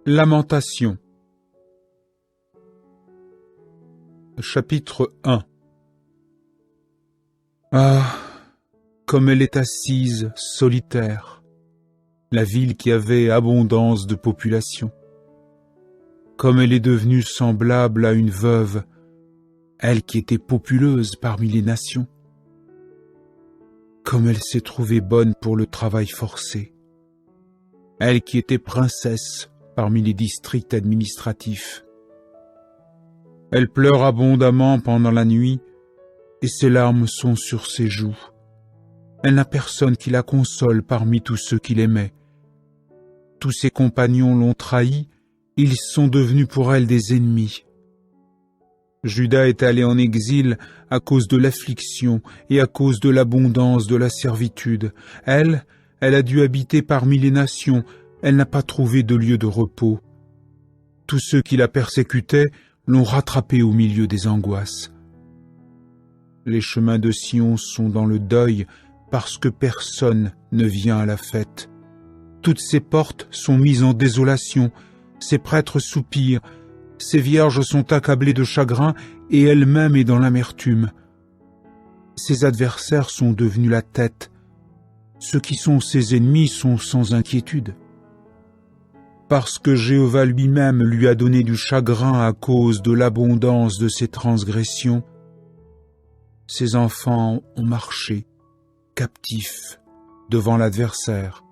Lamentation. Chapitre 1. Ah, comme elle est assise, solitaire, la ville qui avait abondance de population. Comme elle est devenue semblable à une veuve, elle qui était populeuse parmi les nations. Comme elle s'est trouvée bonne pour le travail forcé, elle qui était princesse parmi les districts administratifs. Elle pleure abondamment pendant la nuit, et ses larmes sont sur ses joues. Elle n'a personne qui la console parmi tous ceux qui l'aimaient. Tous ses compagnons l'ont trahie, ils sont devenus pour elle des ennemis. Juda est allé en exil à cause de l'affliction et à cause de l'abondance de la servitude. Elle a dû habiter parmi les nations, elle n'a pas trouvé de lieu de repos. Tous ceux qui la persécutaient l'ont rattrapée au milieu des angoisses. Les chemins de Sion sont dans le deuil parce que personne ne vient à la fête. Toutes ses portes sont mises en désolation, ses prêtres soupirent, ses vierges sont accablées de chagrin et elle-même est dans l'amertume. Ses adversaires sont devenus la tête, ceux qui sont ses ennemis sont sans inquiétude. Parce que Jéhovah lui-même lui a donné du chagrin à cause de l'abondance de ses transgressions, ses enfants ont marché, captifs, devant l'adversaire.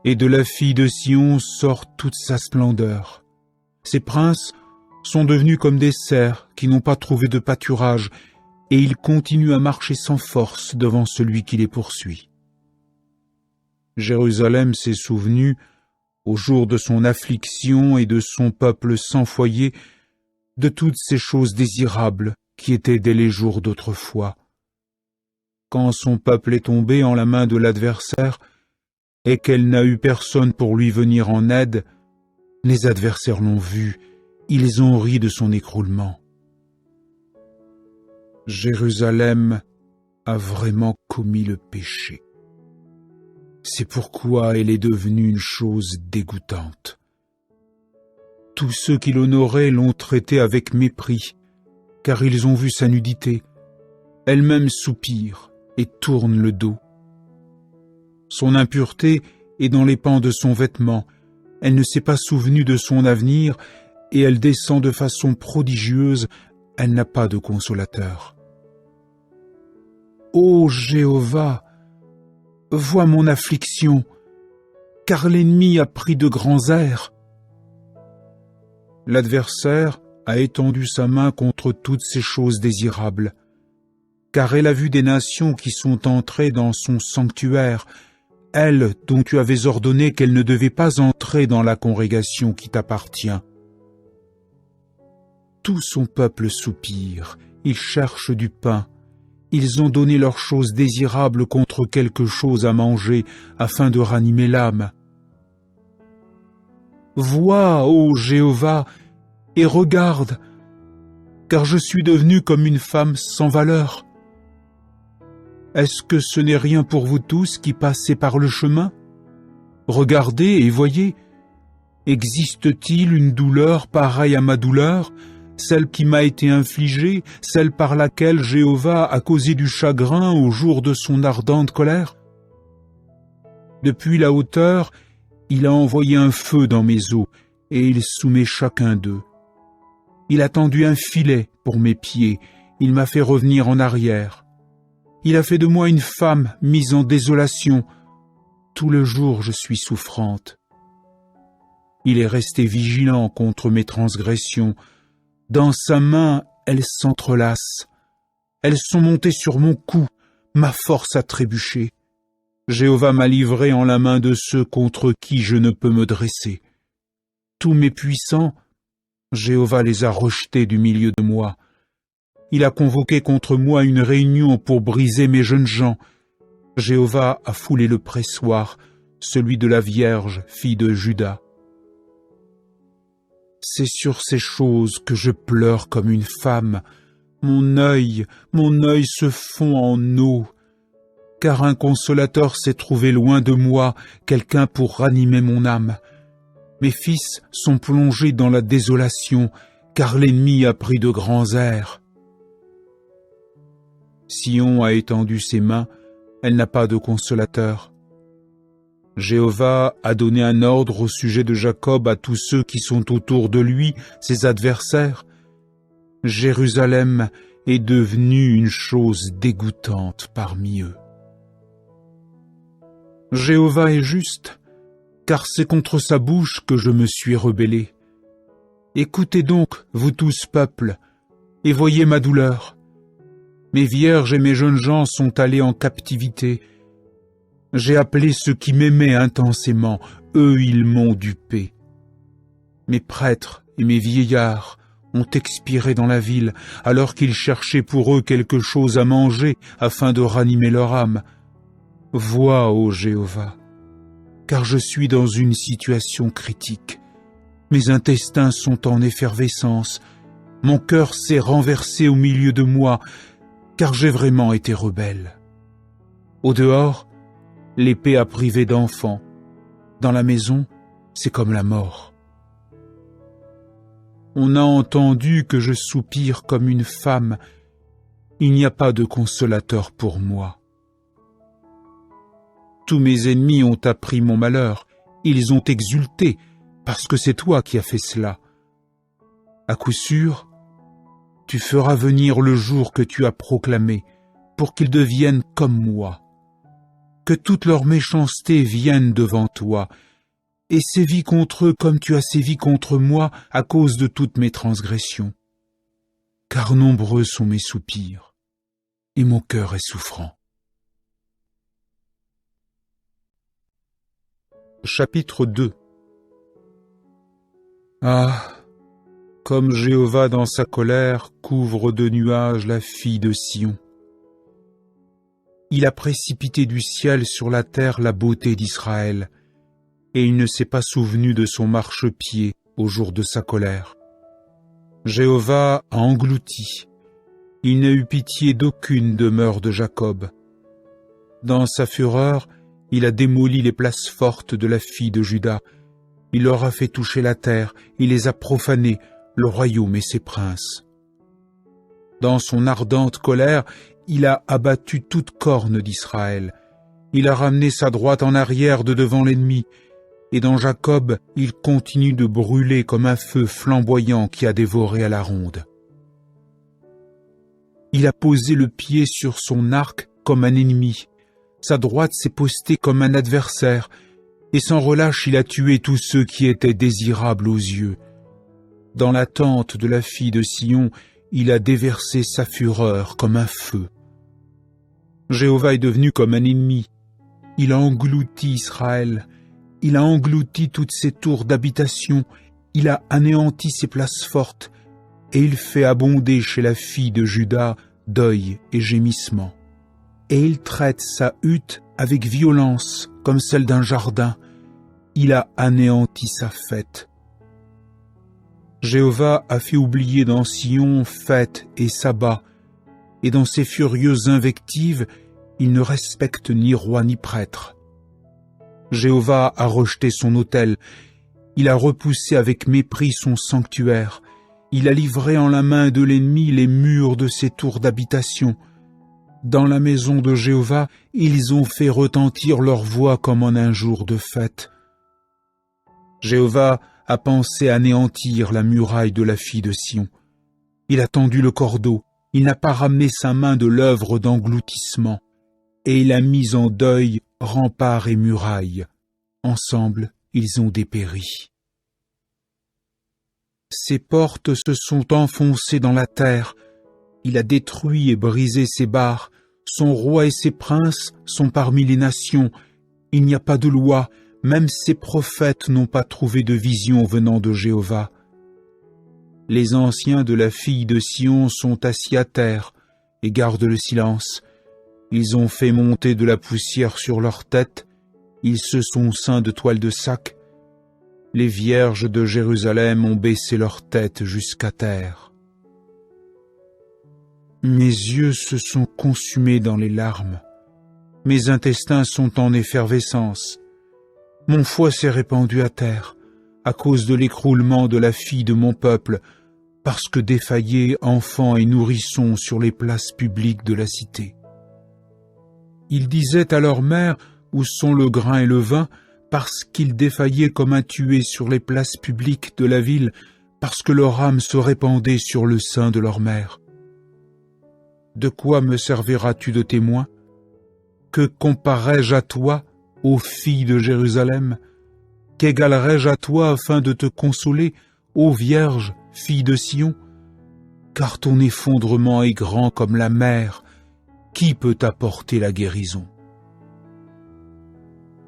Et de la fille de Sion sort toute sa splendeur. Ses princes sont devenus comme des cerfs qui n'ont pas trouvé de pâturage, et ils continuent à marcher sans force devant celui qui les poursuit. Jérusalem s'est souvenu, au jour de son affliction et de son peuple sans foyer, de toutes ces choses désirables qui étaient dès les jours d'autrefois. Quand son peuple est tombé en la main de l'adversaire, et qu'elle n'a eu personne pour lui venir en aide, les adversaires l'ont vu, ils ont ri de son écroulement. Jérusalem a vraiment commis le péché. C'est pourquoi elle est devenue une chose dégoûtante. Tous ceux qui l'honoraient l'ont traitée avec mépris, car ils ont vu sa nudité. Elle-même soupire et tourne le dos. Son impureté est dans les pans de son vêtement. Elle ne s'est pas souvenue de son avenir et elle descend de façon prodigieuse. Elle n'a pas de consolateur. Ô Jéhovah, vois mon affliction, car l'ennemi a pris de grands airs. L'adversaire a étendu sa main contre toutes ces choses désirables, car elle a vu des nations qui sont entrées dans son sanctuaire, elle dont tu avais ordonné qu'elle ne devait pas entrer dans la congrégation qui t'appartient. Tout son peuple soupire, il cherche du pain. Ils ont donné leurs choses désirables contre quelque chose à manger, afin de ranimer l'âme. Vois, ô Jéhovah, et regarde, car je suis devenu comme une femme sans valeur. Est-ce que ce n'est rien pour vous tous qui passez par le chemin? Regardez et voyez, existe-t-il une douleur pareille à ma douleur, celle qui m'a été infligée, celle par laquelle Jéhovah a causé du chagrin au jour de son ardente colère? Depuis la hauteur, il a envoyé un feu dans mes os, et il soumet chacun d'eux. Il a tendu un filet pour mes pieds, il m'a fait revenir en arrière. Il a fait de moi une femme mise en désolation. Tout le jour je suis souffrante. Il est resté vigilant contre mes transgressions. Dans sa main, elles s'entrelacent. Elles sont montées sur mon cou, ma force a trébuché. Jéhovah m'a livré en la main de ceux contre qui je ne peux me dresser. Tous mes puissants, Jéhovah les a rejetés du milieu de moi. Il a convoqué contre moi une réunion pour briser mes jeunes gens. Jéhovah a foulé le pressoir, celui de la Vierge, fille de Juda. C'est sur ces choses que je pleure comme une femme. Mon œil se fond en eau, car un consolateur s'est trouvé loin de moi, quelqu'un pour ranimer mon âme. Mes fils sont plongés dans la désolation, car l'ennemi a pris de grands airs. Sion a étendu ses mains, elle n'a pas de consolateur. Jéhovah a donné un ordre au sujet de Jacob à tous ceux qui sont autour de lui, ses adversaires. Jérusalem est devenue une chose dégoûtante parmi eux. Jéhovah est juste, car c'est contre sa bouche que je me suis rebellé. Écoutez donc, vous tous peuples, et voyez ma douleur. Mes vierges et mes jeunes gens sont allés en captivité. J'ai appelé ceux qui m'aimaient intensément, eux ils m'ont dupé. Mes prêtres et mes vieillards ont expiré dans la ville, alors qu'ils cherchaient pour eux quelque chose à manger afin de ranimer leur âme. Vois, ô Jéhovah, car je suis dans une situation critique. Mes intestins sont en effervescence, mon cœur s'est renversé au milieu de moi, car j'ai vraiment été rebelle. Au dehors, l'épée a privé d'enfants. Dans la maison, c'est comme la mort. On a entendu que je soupire comme une femme. Il n'y a pas de consolateur pour moi. Tous mes ennemis ont appris mon malheur. Ils ont exulté, parce que c'est toi qui as fait cela. À coup sûr, tu feras venir le jour que tu as proclamé, pour qu'ils deviennent comme moi. Que toute leur méchanceté vienne devant toi, et sévis contre eux comme tu as sévi contre moi à cause de toutes mes transgressions. Car nombreux sont mes soupirs, et mon cœur est souffrant. Chapitre 2. Ah, comme Jéhovah dans sa colère couvre de nuages la fille de Sion. Il a précipité du ciel sur la terre la beauté d'Israël, et il ne s'est pas souvenu de son marchepied au jour de sa colère. Jéhovah a englouti, il n'a eu pitié d'aucune demeure de Jacob. Dans sa fureur, il a démoli les places fortes de la fille de Juda, il leur a fait toucher la terre, il les a profanés, le royaume et ses princes. Dans son ardente colère, il a abattu toute corne d'Israël. Il a ramené sa droite en arrière de devant l'ennemi. Et dans Jacob, il continue de brûler comme un feu flamboyant qui a dévoré à la ronde. Il a posé le pied sur son arc comme un ennemi. Sa droite s'est postée comme un adversaire. Et sans relâche, il a tué tous ceux qui étaient désirables aux yeux. Dans la tente de la fille de Sion, il a déversé sa fureur comme un feu. Jéhovah est devenu comme un ennemi. Il a englouti Israël. Il a englouti toutes ses tours d'habitation. Il a anéanti ses places fortes. Et il fait abonder chez la fille de Juda deuil et gémissement. Et il traite sa hutte avec violence comme celle d'un jardin. Il a anéanti sa fête. Jéhovah a fait oublier dans Sion fête et sabbat, et dans ses furieuses invectives, il ne respecte ni roi ni prêtre. Jéhovah a rejeté son autel, il a repoussé avec mépris son sanctuaire, il a livré en la main de l'ennemi les murs de ses tours d'habitation. Dans la maison de Jéhovah, ils ont fait retentir leur voix comme en un jour de fête. Jéhovah a pensé anéantir la muraille de la fille de Sion. Il a tendu le cordeau, il n'a pas ramené sa main de l'œuvre d'engloutissement, et il a mis en deuil remparts et murailles. Ensemble, ils ont dépéri. Ses portes se sont enfoncées dans la terre, il a détruit et brisé ses barres, son roi et ses princes sont parmi les nations, il n'y a pas de loi, même ses prophètes n'ont pas trouvé de vision venant de Jéhovah. Les anciens de la fille de Sion sont assis à terre et gardent le silence. Ils ont fait monter de la poussière sur leur tête ils se sont ceints de toiles de sac. Les vierges de Jérusalem ont baissé leur tête jusqu'à terre. Mes yeux se sont consumés dans les larmes. Mes intestins sont en effervescence. Mon foie s'est répandu à terre, à cause de l'écroulement de la fille de mon peuple, parce que défaillaient enfants et nourrissons sur les places publiques de la cité. Ils disaient à leur mère, où sont le grain et le vin, parce qu'ils défaillaient comme un tué sur les places publiques de la ville, parce que leur âme se répandait sur le sein de leur mère. De quoi me serviras-tu de témoin? Que comparerai-je à toi, ô filles de Jérusalem? Qu'égalerai-je à toi afin de te consoler, ô Vierge, fille de Sion? Car ton effondrement est grand comme la mer. Qui peut t'apporter la guérison?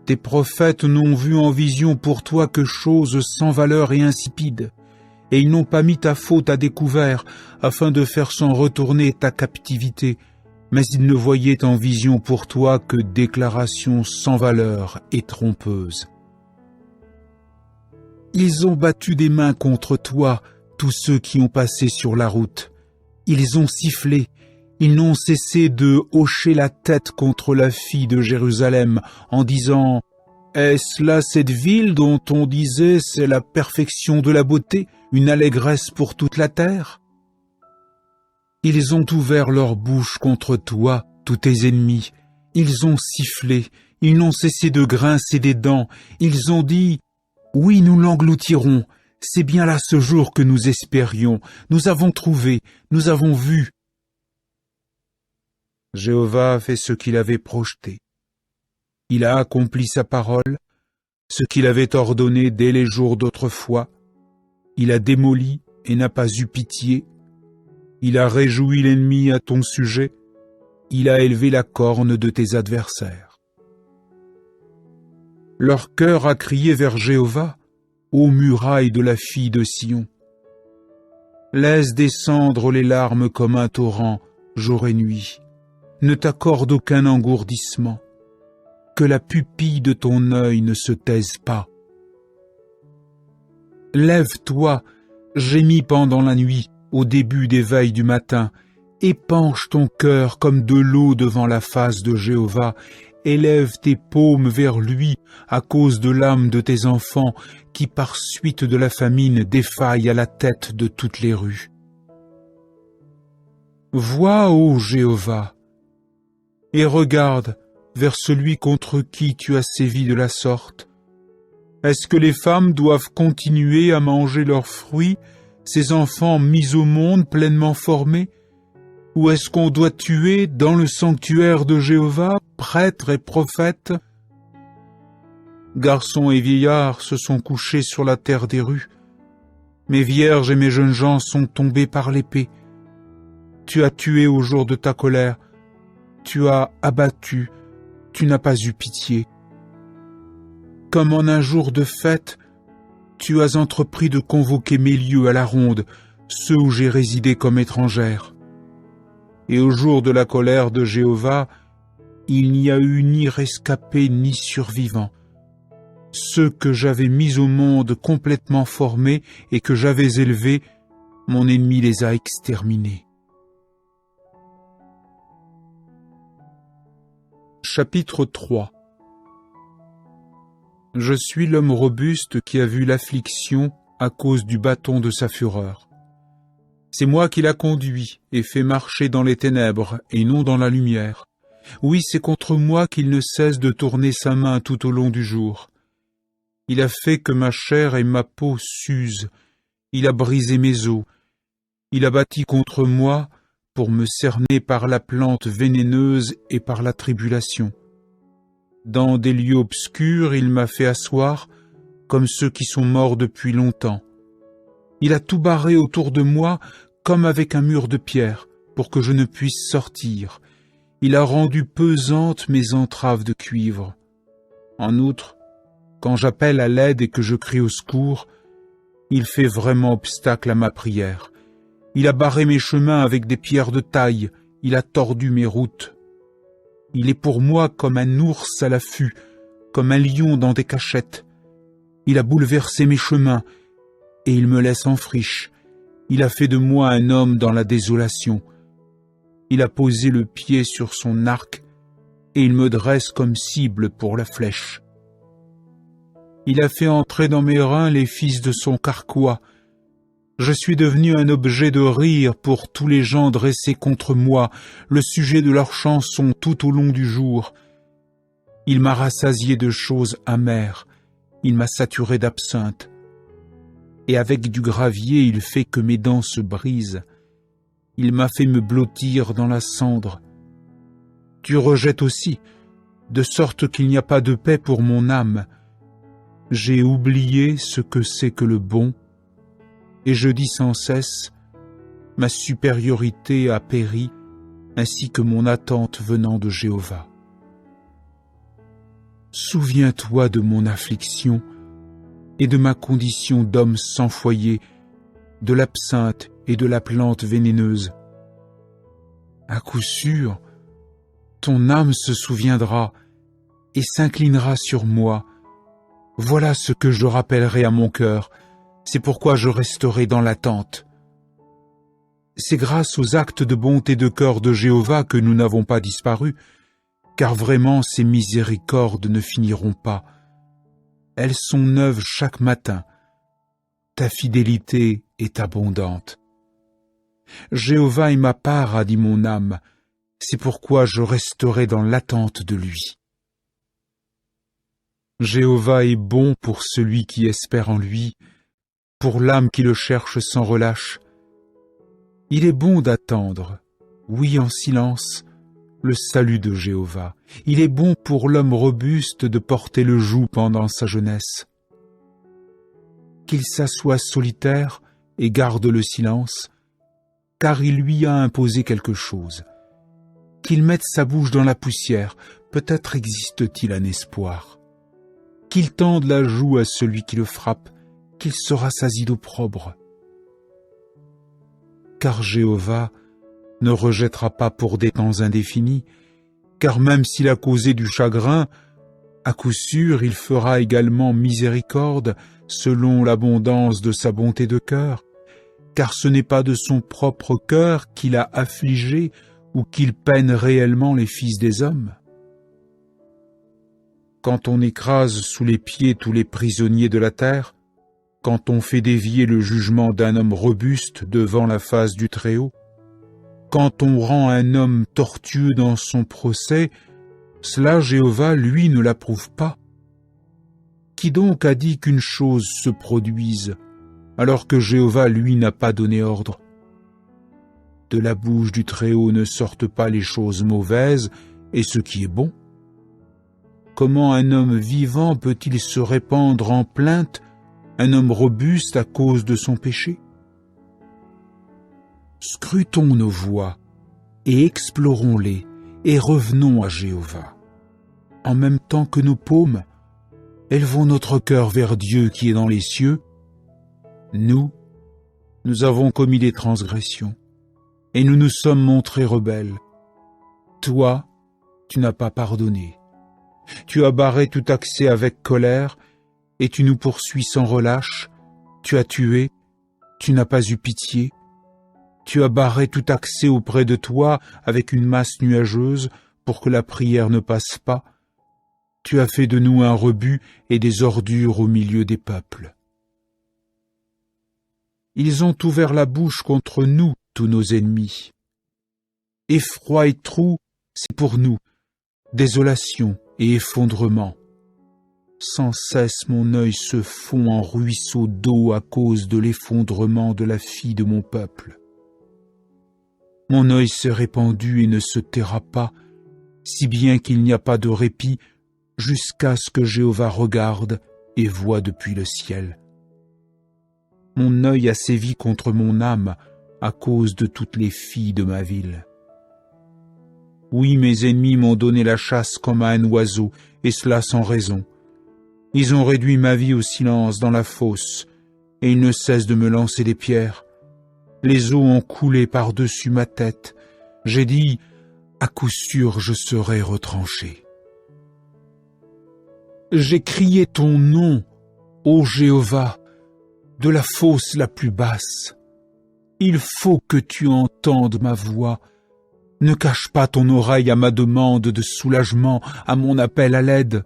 Tes prophètes n'ont vu en vision pour toi que choses sans valeur et insipides, et ils n'ont pas mis ta faute à découvert, afin de faire s'en retourner ta captivité, mais ils ne voyaient en vision pour toi que déclarations sans valeur et trompeuses. Ils ont battu des mains contre toi, tous ceux qui ont passé sur la route. Ils ont sifflé, ils n'ont cessé de hocher la tête contre la fille de Jérusalem, en disant « Est-ce là cette ville dont on disait c'est la perfection de la beauté, une allégresse pour toute la terre ?» Ils ont ouvert leur bouche contre toi, tous tes ennemis. Ils ont sifflé, ils n'ont cessé de grincer des dents. Ils ont dit « Oui, nous l'engloutirons. C'est bien là ce jour que nous espérions. Nous avons trouvé, nous avons vu. » Jéhovah a fait ce qu'il avait projeté. Il a accompli sa parole, ce qu'il avait ordonné dès les jours d'autrefois. Il a démoli et n'a pas eu pitié. Il a réjoui l'ennemi à ton sujet. Il a élevé la corne de tes adversaires. Leur cœur a crié vers Jéhovah, ô murailles de la fille de Sion. Laisse descendre les larmes comme un torrent, jour et nuit. Ne t'accorde aucun engourdissement. Que la pupille de ton œil ne se taise pas. Lève-toi, gémis pendant la nuit, au début des veilles du matin. Épanche ton cœur comme de l'eau devant la face de Jéhovah. Élève tes paumes vers lui à cause de l'âme de tes enfants qui par suite de la famine défaillent à la tête de toutes les rues. Vois, ô Jéhovah, et regarde vers celui contre qui tu as sévi de la sorte. Est-ce que les femmes doivent continuer à manger leurs fruits, ces enfants mis au monde pleinement formés? Ou est-ce qu'on doit tuer dans le sanctuaire de Jéhovah, prêtres et prophètes? Garçons et vieillards se sont couchés sur la terre des rues. Mes vierges et mes jeunes gens sont tombés par l'épée. Tu as tué au jour de ta colère. Tu as abattu, tu n'as pas eu pitié. Comme en un jour de fête, tu as entrepris de convoquer mes lieux à la ronde, ceux où j'ai résidé comme étrangère. Et au jour de la colère de Jéhovah, il n'y a eu ni rescapé ni survivant. Ceux que j'avais mis au monde complètement formés et que j'avais élevés, mon ennemi les a exterminés. Chapitre 3. Je suis l'homme robuste qui a vu l'affliction à cause du bâton de sa fureur. C'est moi qui l'a conduit et fait marcher dans les ténèbres et non dans la lumière. Oui, c'est contre moi qu'il ne cesse de tourner sa main tout au long du jour. Il a fait que ma chair et ma peau s'usent. Il a brisé mes os. Il a bâti contre moi pour me cerner par la plante vénéneuse et par la tribulation. Dans des lieux obscurs, il m'a fait asseoir comme ceux qui sont morts depuis longtemps. Il a tout barré autour de moi comme avec un mur de pierre pour que je ne puisse sortir. Il a rendu pesantes mes entraves de cuivre. En outre, quand j'appelle à l'aide et que je crie au secours, il fait vraiment obstacle à ma prière. Il a barré mes chemins avec des pierres de taille, il a tordu mes routes. Il est pour moi comme un ours à l'affût, comme un lion dans des cachettes. Il a bouleversé mes chemins, et il me laisse en friche. Il a fait de moi un homme dans la désolation. Il a posé le pied sur son arc, et il me dresse comme cible pour la flèche. Il a fait entrer dans mes reins les fils de son carquois. Je suis devenu un objet de rire pour tous les gens dressés contre moi, le sujet de leurs chansons tout au long du jour. Il m'a rassasié de choses amères, il m'a saturé d'absinthe. Et avec du gravier, il fait que mes dents se brisent. Il m'a fait me blottir dans la cendre. Tu rejettes aussi, de sorte qu'il n'y a pas de paix pour mon âme. J'ai oublié ce que c'est que le bon, et je dis sans cesse, ma supériorité a péri, ainsi que mon attente venant de Jéhovah. Souviens-toi de mon affliction et de ma condition d'homme sans foyer, de l'absinthe et de la plante vénéneuse. À coup sûr, ton âme se souviendra et s'inclinera sur moi. Voilà ce que je rappellerai à mon cœur, c'est pourquoi je resterai dans l'attente. C'est grâce aux actes de bonté de cœur de Jéhovah que nous n'avons pas disparu, car vraiment ses miséricordes ne finiront pas. Elles sont neuves chaque matin. Ta fidélité est abondante. Jéhovah est ma part, a dit mon âme, c'est pourquoi je resterai dans l'attente de lui. Jéhovah est bon pour celui qui espère en lui, pour l'âme qui le cherche sans relâche. Il est bon d'attendre, oui en silence, le salut de Jéhovah. Il est bon pour l'homme robuste de porter le joug pendant sa jeunesse. Qu'il s'assoie solitaire et garde le silence, car il lui a imposé quelque chose. Qu'il mette sa bouche dans la poussière, peut-être existe-t-il un espoir. Qu'il tende la joue à celui qui le frappe, qu'il se rassasie d'opprobre. Car Jéhovah ne rejettera pas pour des temps indéfinis, car même s'il a causé du chagrin, à coup sûr il fera également miséricorde selon l'abondance de sa bonté de cœur, car ce n'est pas de son propre cœur qu'il a affligé ou qu'il peine réellement les fils des hommes. Quand on écrase sous les pieds tous les prisonniers de la terre, quand on fait dévier le jugement d'un homme robuste devant la face du Très-Haut, quand on rend un homme tortueux dans son procès, cela Jéhovah, lui, ne l'approuve pas. Qui donc a dit qu'une chose se produise, alors que Jéhovah, lui, n'a pas donné ordre? De la bouche du Très-Haut ne sortent pas les choses mauvaises et ce qui est bon. Comment un homme vivant peut-il se répandre en plainte, un homme robuste à cause de son péché? Scrutons nos voies et explorons-les et revenons à Jéhovah. En même temps que nos paumes, élevons notre cœur vers Dieu qui est dans les cieux. Nous avons commis des transgressions et nous nous sommes montrés rebelles. Toi, tu n'as pas pardonné. Tu as barré tout accès avec colère, et tu nous poursuis sans relâche. Tu as tué, tu n'as pas eu pitié. Tu as barré tout accès auprès de toi avec une masse nuageuse pour que la prière ne passe pas. Tu as fait de nous un rebut et des ordures au milieu des peuples. Ils ont ouvert la bouche contre nous, tous nos ennemis. Effroi et trou, c'est pour nous, désolation et effondrement. Sans cesse mon œil se fond en ruisseau d'eau à cause de l'effondrement de la fille de mon peuple. Mon œil s'est répandu et ne se taira pas, si bien qu'il n'y a pas de répit jusqu'à ce que Jéhovah regarde et voie depuis le ciel. Mon œil a sévi contre mon âme à cause de toutes les filles de ma ville. Oui, mes ennemis m'ont donné la chasse comme à un oiseau, et cela sans raison. Ils ont réduit ma vie au silence dans la fosse, et ils ne cessent de me lancer des pierres. Les eaux ont coulé par-dessus ma tête. J'ai dit, à coup sûr je serai retranché. J'ai crié ton nom, ô Jéhovah, de la fosse la plus basse. Il faut que tu entendes ma voix. Ne cache pas ton oreille à ma demande de soulagement, à mon appel à l'aide.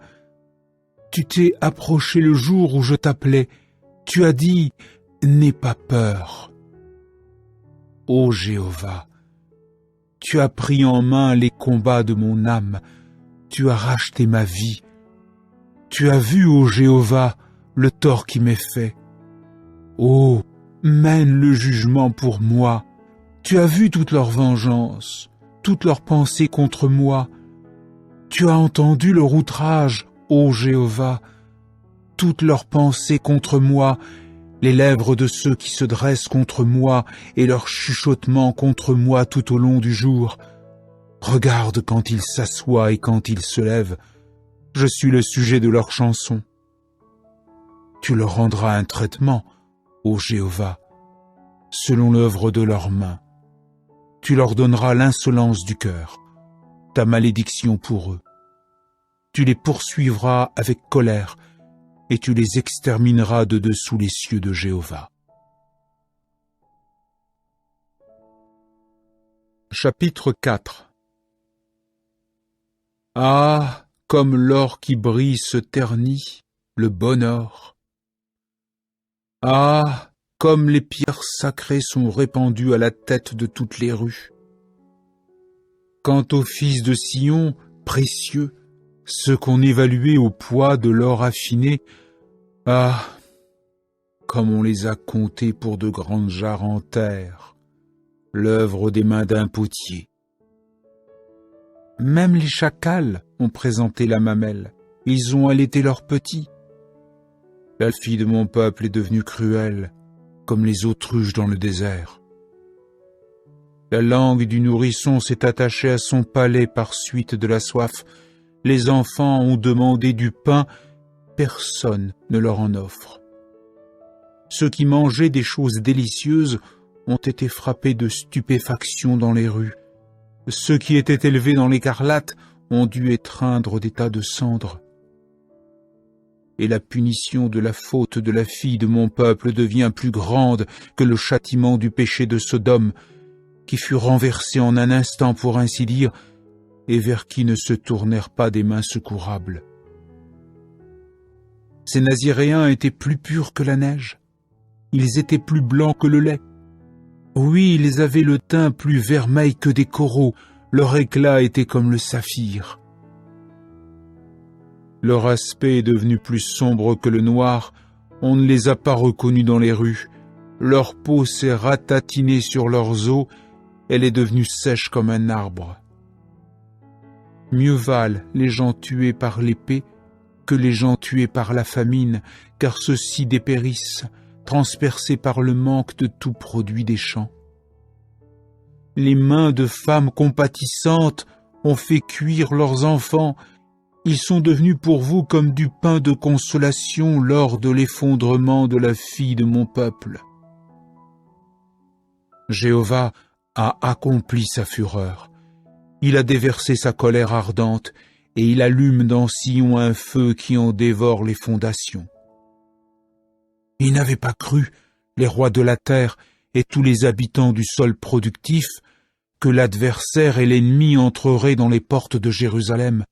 Tu t'es approché le jour où je t'appelais. Tu as dit, n'aie pas peur. Ô Jéhovah, tu as pris en main les combats de mon âme. Tu as racheté ma vie. Tu as vu, ô Jéhovah, le tort qui m'est fait. Oh, mène le jugement pour moi. Tu as vu toute leur vengeance, toutes leurs pensées contre moi. Tu as entendu leur outrage, ô Jéhovah, toutes leurs pensées contre moi, les lèvres de ceux qui se dressent contre moi et leurs chuchotements contre moi tout au long du jour. Regarde quand ils s'assoient et quand ils se lèvent. Je suis le sujet de leurs chansons. Tu leur rendras un traitement, ô Jéhovah, selon l'œuvre de leurs mains. Tu leur donneras l'insolence du cœur, ta malédiction pour eux. Tu les poursuivras avec colère, et tu les extermineras de dessous les cieux de Jéhovah. Chapitre 4. Ah, comme l'or qui brille se ternit, le bon or. Ah, comme les pierres sacrées sont répandues à la tête de toutes les rues. Quant aux fils de Sion, précieux, ceux qu'on évaluait au poids de l'or affiné, ah, comme on les a comptés pour de grandes jarres en terre, l'œuvre des mains d'un potier. Même les chacals ont présenté la mamelle, ils ont allaité leurs petits. La fille de mon peuple est devenue cruelle, comme les autruches dans le désert. La langue du nourrisson s'est attachée à son palais par suite de la soif. Les enfants ont demandé du pain, personne ne leur en offre. Ceux qui mangeaient des choses délicieuses ont été frappés de stupéfaction dans les rues. Ceux qui étaient élevés dans l'écarlate ont dû étreindre des tas de cendres. Et la punition de la faute de la fille de mon peuple devient plus grande que le châtiment du péché de Sodome, qui fut renversé en un instant pour ainsi dire, et vers qui ne se tournèrent pas des mains secourables. Ces Naziréens étaient plus purs que la neige, ils étaient plus blancs que le lait. Oui, ils avaient le teint plus vermeil que des coraux, leur éclat était comme le saphir. Leur aspect est devenu plus sombre que le noir, on ne les a pas reconnus dans les rues. Leur peau s'est ratatinée sur leurs os, elle est devenue sèche comme un arbre. Mieux valent les gens tués par l'épée que les gens tués par la famine, car ceux-ci dépérissent, transpercés par le manque de tout produit des champs. Les mains de femmes compatissantes ont fait cuire leurs enfants. Ils sont devenus pour vous comme du pain de consolation lors de l'effondrement de la fille de mon peuple. Jéhovah a accompli sa fureur. Il a déversé sa colère ardente et il allume dans Sion un feu qui en dévore les fondations. Ils n'avaient pas cru, les rois de la terre et tous les habitants du sol productif, que l'adversaire et l'ennemi entreraient dans les portes de Jérusalem.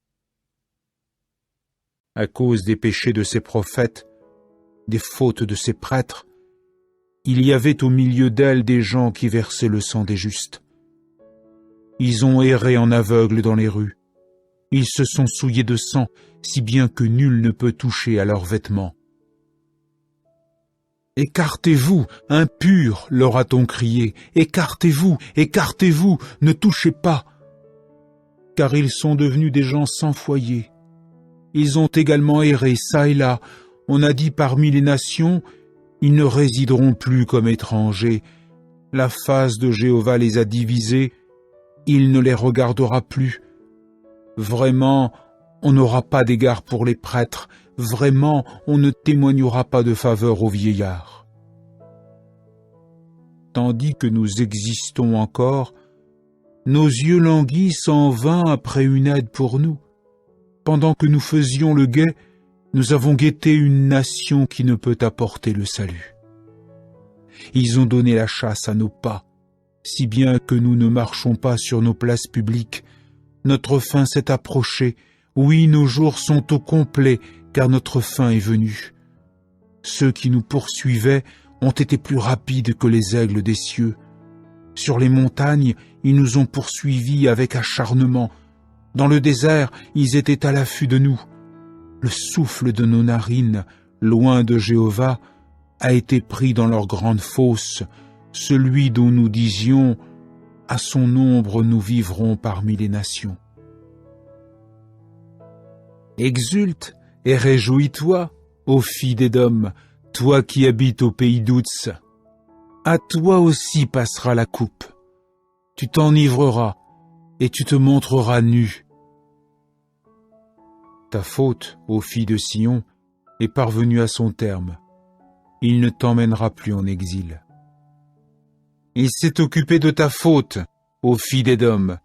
À cause des péchés de ses prophètes, des fautes de ses prêtres, il y avait au milieu d'elles des gens qui versaient le sang des justes. Ils ont erré en aveugles dans les rues. Ils se sont souillés de sang, si bien que nul ne peut toucher à leurs vêtements. « Écartez-vous, impurs, leur a-t-on crié, écartez-vous, écartez-vous, ne touchez pas. » Car ils sont devenus des gens sans foyer. Ils ont également erré çà et là. On a dit parmi les nations, ils ne résideront plus comme étrangers. La face de Jéhovah les a divisés, il ne les regardera plus. Vraiment, on n'aura pas d'égard pour les prêtres, vraiment, on ne témoignera pas de faveur aux vieillards. Tandis que nous existons encore, nos yeux languissent en vain après une aide pour nous. Pendant que nous faisions le guet, Nous avons guetté une nation qui ne peut apporter le salut. Ils ont donné la chasse à nos pas, si bien que nous ne marchons pas sur nos places publiques. Notre fin s'est approchée. Oui, nos jours sont au complet, car notre fin est venue. Ceux qui nous poursuivaient ont été plus rapides que les aigles des cieux. Sur les montagnes, ils nous ont poursuivis avec acharnement. Dans le désert, ils étaient à l'affût de nous. Le souffle de nos narines, loin de Jéhovah, a été pris dans leur grande fosse, celui dont nous disions « À son ombre nous vivrons parmi les nations ». Exulte et réjouis-toi, ô fille d'Édom, toi qui habites au pays d'Outs. À toi aussi passera la coupe. Tu t'enivreras et tu te montreras nu. Ta faute, ô fille de Sion, est parvenue à son terme. Il ne t'emmènera plus en exil. Il s'est occupé de ta faute, ô fille d'Édom.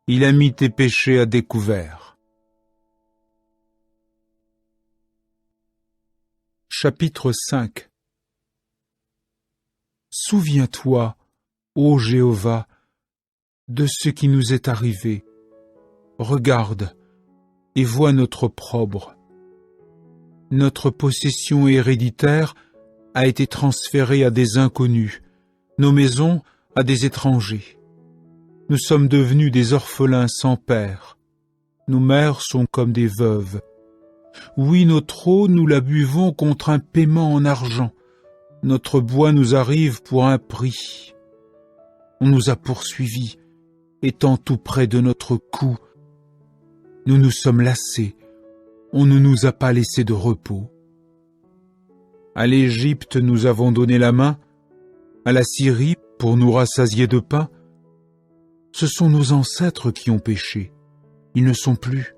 Il a mis tes péchés à découvert. Chapitre 5. Souviens-toi, ô Jéhovah, de ce qui nous est arrivé. Regarde et vois notre opprobre. Notre possession héréditaire a été transférée à des inconnus, nos maisons à des étrangers. Nous sommes devenus des orphelins sans père. Nos mères sont comme des veuves. Oui, notre eau, nous la buvons contre un paiement en argent. Notre bois nous arrive pour un prix. On nous a poursuivis, étant tout près de notre cou. Nous nous sommes lassés. On ne nous a pas laissé de repos. À l'Égypte, nous avons donné la main, à la Syrie pour nous rassasier de pain. Ce sont nos ancêtres qui ont péché. Ils ne sont plus.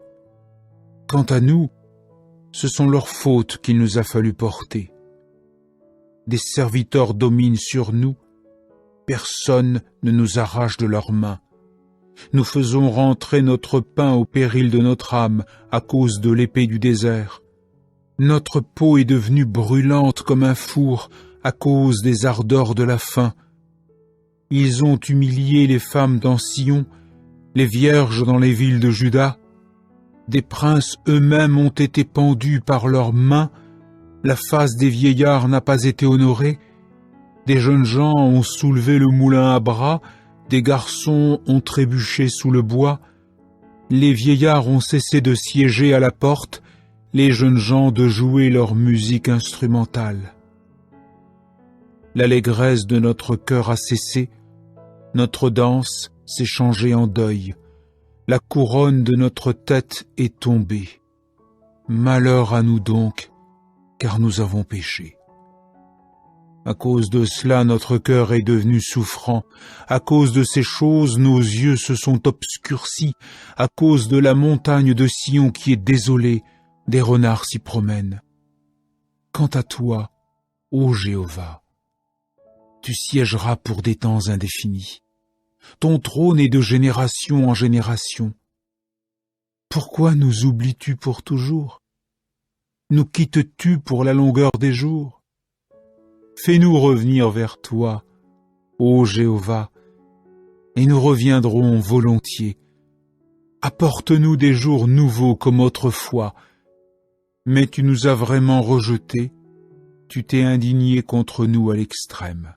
Quant à nous, ce sont leurs fautes qu'il nous a fallu porter. Des serviteurs dominent sur nous. Personne ne nous arrache de leurs mains. Nous faisons rentrer notre pain au péril de notre âme à cause de l'épée du désert. Notre peau est devenue brûlante comme un four à cause des ardeurs de la faim. Ils ont humilié les femmes dans Sion, les vierges dans les villes de Juda. Des princes eux-mêmes ont été pendus par leurs mains. La face des vieillards n'a pas été honorée. Des jeunes gens ont soulevé le moulin à bras. Des garçons ont trébuché sous le bois. Les vieillards ont cessé de siéger à la porte, les jeunes gens de jouer leur musique instrumentale. L'allégresse de notre cœur a cessé, notre danse s'est changée en deuil, la couronne de notre tête est tombée. Malheur à nous donc, car nous avons péché. À cause de cela, notre cœur est devenu souffrant. À cause de ces choses, nos yeux se sont obscurcis. À cause de la montagne de Sion qui est désolée, des renards s'y promènent. Quant à toi, ô Jéhovah, tu siégeras pour des temps indéfinis. Ton trône est de génération en génération. Pourquoi nous oublies-tu pour toujours? Nous quittes-tu pour la longueur des jours? Fais-nous revenir vers toi, ô Jéhovah, et nous reviendrons volontiers. Apporte-nous des jours nouveaux comme autrefois. Mais tu nous as vraiment rejetés, tu t'es indigné contre nous à l'extrême.